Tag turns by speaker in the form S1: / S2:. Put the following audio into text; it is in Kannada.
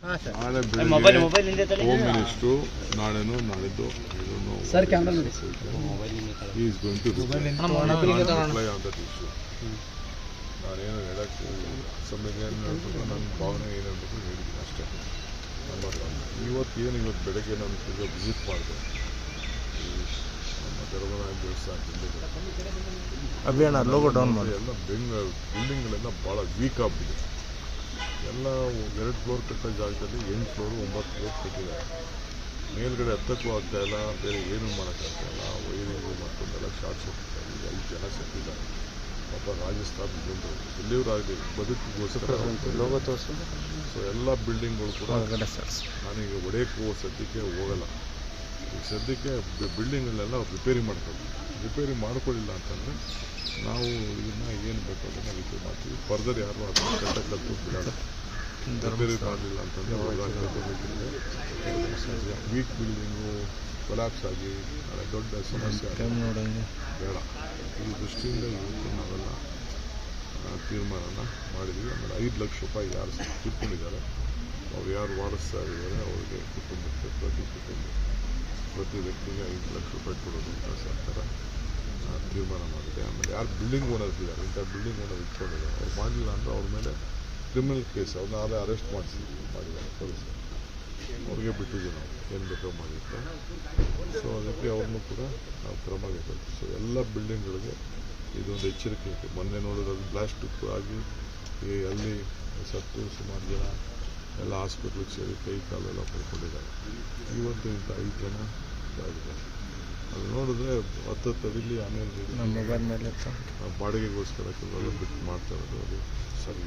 S1: ನಾಳೆ ಬೆಳಿಗ್ಗೆ ಹೋಮ್ ಮಿನಿಸ್ಟ್ರು ನಾಳೆನೋ ನಾಳಿದ್ದು
S2: ಸರ್ ಕ್ಯಾಮ್ರಾ ನೋಡಿ
S1: is going to reply on that issue. ನಾನೇನು ಹೇಳಕ್ಕೆ ಅಸೆಂಬ್ಲಿಗೆ ನನ್ನ ಭಾವನೆ ಏನಂತ ಹೇಳಿದ್ದೀನಿ ಅಷ್ಟೇ. ಇವತ್ತು ಬೆಳಗ್ಗೆ ನಾನು ವಿಸಿಟ್ ಮಾಡಿದೆ ನಮ್ಮ ಧರ್ಮರಾಯ ದೇವಸ್ಥಾನ
S2: ಅಭಿಯಾನ ಲೋಗೋ ಡೌನ್ ಮಾಡಿ
S1: ಎಲ್ಲ ಬಿಲ್ಡಿಂಗ್ಗಳೆಲ್ಲ ಭಾಳ ವೀಕ್ ಆಗಿಬಿಟ್ಟಿದೆ. ಎಲ್ಲ 2 ಫ್ಲೋರ್ ಕಟ್ಟೋ ಜಾಗದಲ್ಲಿ 8 ಫ್ಲೋರು 9 ಫ್ಲೋರ್ ಕಟ್ಟಿದ್ದಾರೆ. ಮೇಲ್ಗಡೆ ಹತ್ತಕ್ಕೂ ಆಗ್ತಾಯಿಲ್ಲ, ಬೇರೆ ಏನೂ ಮಾಡೋಕ್ಕಾಗ್ತಾಯಿಲ್ಲ. ವೈರಿಂಗು ಮತ್ತೊಂದೆಲ್ಲ ಶಾರ್ಟ್ಸ್ ಹೋಗ್ತಾ ಇದೆ. 5 ಜನ ಸತ್ತಿದ್ದಾರೆ. ಪಾಪ ರಾಜಸ್ಥಾನ ಜನರು ಎಲ್ಲಿಯವರಾಗಲಿ ಬದುಕಿಗೋಸ್ಕರ
S2: ಲೋಗೋ ತೋರಿಸು.
S1: ಸೊ ಎಲ್ಲ ಬಿಲ್ಡಿಂಗ್ಗಳು ಕೂಡ ನಾನೀಗ ಒಡೆಯಕ್ಕೂ ಸದ್ಯಕ್ಕೆ ಹೋಗಲ್ಲ. ಈಗ ಸದ್ಯಕ್ಕೆ ಬಿಲ್ಡಿಂಗಲ್ಲೆಲ್ಲ ರಿಪೇರಿ ಮಾಡ್ಕೊಳ್ಳಿ. ರಿಪೇರಿ ಮಾಡ್ಕೊಳ್ಳಿಲ್ಲ ಅಂತಂದರೆ ನಾವು ಇದನ್ನು ಏನು ಬೇಕು ಅದನ್ನು ರಿಪೇರಿ ಮಾಡ್ತೀವಿ. ಫರ್ದರ್ ಯಾರು ಅದನ್ನು ಕಟ್ಟಕ್ಕಂತೂ ಬಿಡೋಣ. ರಿಪೇರಿ ಮಾಡಲಿಲ್ಲ ಅಂತಂದರೆ ವೀಕ್ ಬಿಲ್ಡಿಂಗು ಕೊಲ್ಯಾಪ್ಸ್ ಆಗಿ ನಾಳೆ ದೊಡ್ಡ ಸಮಸ್ಯೆ ಬೇಡ. ಈ ದೃಷ್ಟಿಯಿಂದ ಇವತ್ತು ನಾವೆಲ್ಲ ತೀರ್ಮಾನನ ಮಾಡಿದ್ವಿ. ಆಮೇಲೆ 5 ಲಕ್ಷ ರೂಪಾಯಿ ಯಾರು ತೀರ್ಕೊಂಡಿದ್ದಾರೆ, ಅವ್ರು ಯಾರು ವಾರಸ್ತಾ ಇದ್ದಾರೆ ಅವರಿಗೆ ಕುಟುಂಬಕ್ಕೆ ಪ್ರತಿ ವ್ಯಕ್ತಿಗೆ 5 ಲಕ್ಷ ರೂಪಾಯಿ ಕೊಡೋದು ಅಂತ ಸರ್ಕಾರ ತೀರ್ಮಾನ ಮಾಡಿದೆ. ಆಮೇಲೆ ಯಾರು ಬಿಲ್ಡಿಂಗ್ ಓನರ್ಸ್ ಇದ್ದಾರೆ, ಇಂಥ ಬಿಲ್ಡಿಂಗ್ ಓನರ್ ಇಟ್ಕೊಂಡಿದ್ದಾರೆ, ಅವ್ರು ಮಾಡಲಿಲ್ಲ ಅಂದರೆ ಅವ್ರ ಮೇಲೆ ಕ್ರಿಮಿನಲ್ ಕೇಸ್ ಅವ್ರನ್ನ ಅರೆಸ್ಟ್ ಮಾಡಿದ್ದಾರೆ ಪೊಲೀಸರು. ಅವ್ರಿಗೆ ಬಿಟ್ಟಿದ್ದೀವಿ ನಾವು, ಏನು ಬೇಕೋ ಮಾಡಿರ್ತಾರೆ. ಸೊ ಅದಕ್ಕೆ ಅವ್ರನ್ನೂ ಕೂಡ ನಾವು ಕ್ರಮ ಬೇಕು. ಸೊ ಎಲ್ಲ ಬಿಲ್ಡಿಂಗ್ಗಳಿಗೆ ಇದೊಂದು ಎಚ್ಚರಿಕೆ ಇತ್ತು. ಮೊನ್ನೆ ನೋಡಿದ್ರೆ ಅದು ಬ್ಲಾಸ್ಟ್ ಆಗಿ ಅಲ್ಲಿ ಸತ್ತು ಸುಮಾರು ಜನ ಎಲ್ಲ ಹಾಸ್ಪಿಟ್ಲಿಗೆ ಸೇರಿ ಕೈ ಕಾಲೆಲ್ಲ ಪಡ್ಕೊಂಡಿದ್ದಾರೆ. ಇವತ್ತು ಇಂಥ 5 ಜನ ಇದಾಗಿದ್ದಾರೆ. ಅದು ನೋಡಿದ್ರೆ 10 ಅಡಿಲಿ ಆಮೇಲೆ
S2: ಮೊಬೈಲ್ ಮೇಲೆ
S1: ಬಾಡಿಗೆಗೋಸ್ಕರ ಕೆಲವೆಲ್ಲ ಬಿಟ್ಟು ಮಾಡ್ತಾ ಇರೋದು ಅದು ಸರಿ.